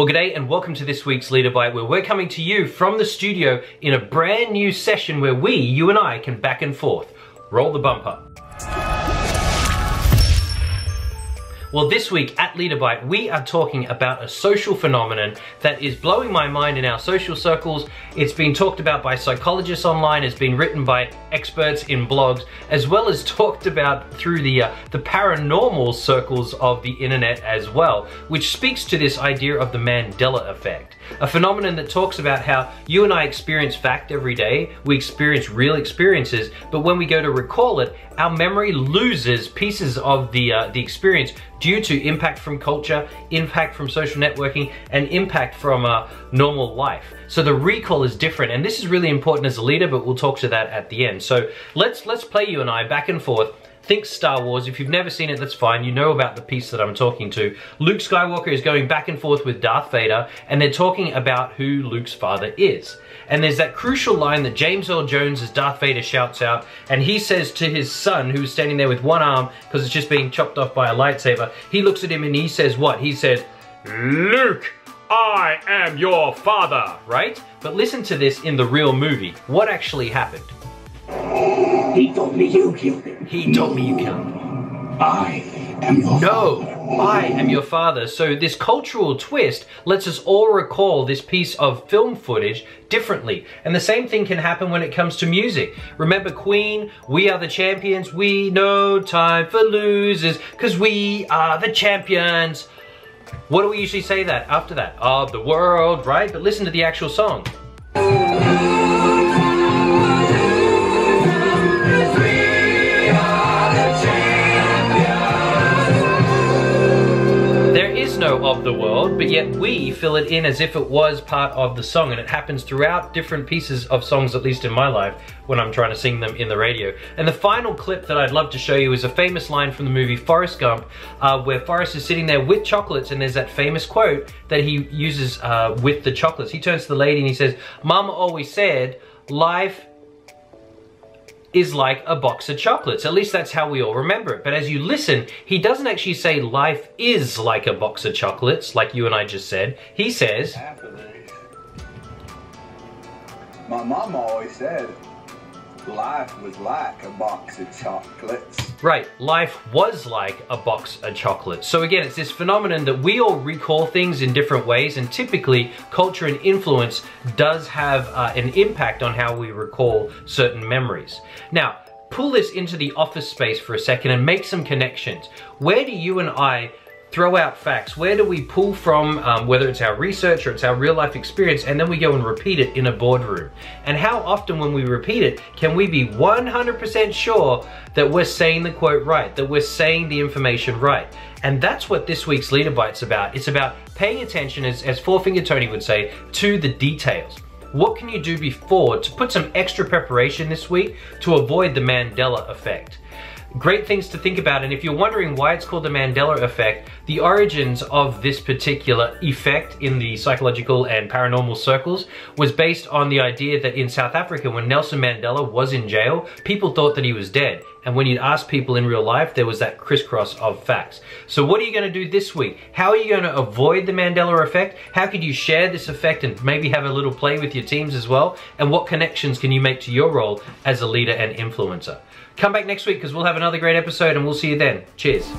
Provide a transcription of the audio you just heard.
Well, g'day and welcome to this week's LeaderBite, where we're coming to you from the studio in a brand new session where you and I can back and forth. Roll the bumper. Well, this week at LeaderBite, we are talking about a social phenomenon that is blowing my mind in our social circles. It's been talked about by psychologists online, it's been written by experts in blogs, as well as talked about through the paranormal circles of the internet as well, which speaks to this idea of the Mandela effect. A phenomenon that talks about how you and I experience fact every day, we experience real experiences, but when we go to recall it, our memory loses pieces of the experience due to impact from culture, impact from social networking, and impact from normal life. So the recall is different, and this is really important as a leader, but we'll talk to that at the end. So let's play you and I back and forth. Think Star Wars. If you've never seen it, that's fine. You know about the piece that I'm talking to. Luke Skywalker is going back and forth with Darth Vader, and they're talking about who Luke's father is. And there's that crucial line that James Earl Jones as Darth Vader shouts out, and he says to his son, who's standing there with one arm because it's just being chopped off by a lightsaber, he looks at him and he says what? He says, "Luke, I am your father," right? But listen to this in the real movie. What actually happened? He told me you killed him. He told me you killed him. I am your father. No, I am your father. So this cultural twist lets us all recall this piece of film footage differently. And the same thing can happen when it comes to music. Remember Queen, "We are the champions, we no time for losers, 'cause we are the champions." What do we usually say that after that? Of the world, right? But listen to the actual song. Of the world, but yet we fill it in as if it was part of the song, and it happens throughout different pieces of songs, at least in my life, when I'm trying to sing them in the radio. And the final clip that I'd love to show you is a famous line from the movie Forrest Gump, where Forrest is sitting there with chocolates, and there's that famous quote that he uses with the chocolates. He turns to the lady and he says, "Mama always said, life is like a box of chocolates." At least that's how we all remember it. But as you listen, he doesn't actually say life is like a box of chocolates, like you and I just said. He says, "My mom always said life was like a box of chocolates." Right, life was like a box of chocolates. So again, it's this phenomenon that we all recall things in different ways, and typically culture and influence does have an impact on how we recall certain memories. Now, pull this into the office space for a second and make some connections. Where do you and I throw out facts? Where do we pull from, whether it's our research or it's our real life experience, and then we go and repeat it in a boardroom? And how often when we repeat it, can we be 100% sure that we're saying the quote right, that we're saying the information right? And that's what this week's LeaderBite's about. It's about paying attention, as Four Finger Tony would say, to the details. What can you do before to put some extra preparation this week to avoid the Mandela effect? Great things to think about, and if you're wondering why it's called the Mandela effect, the origins of this particular effect in the psychological and paranormal circles was based on the idea that in South Africa, when Nelson Mandela was in jail, people thought that he was dead. And when you'd ask people in real life, there was that crisscross of facts. So what are you going to do this week? How are you going to avoid the Mandela effect? How could you share this effect and maybe have a little play with your teams as well? And what connections can you make to your role as a leader and influencer? Come back next week because we'll have another great episode, and we'll see you then. Cheers.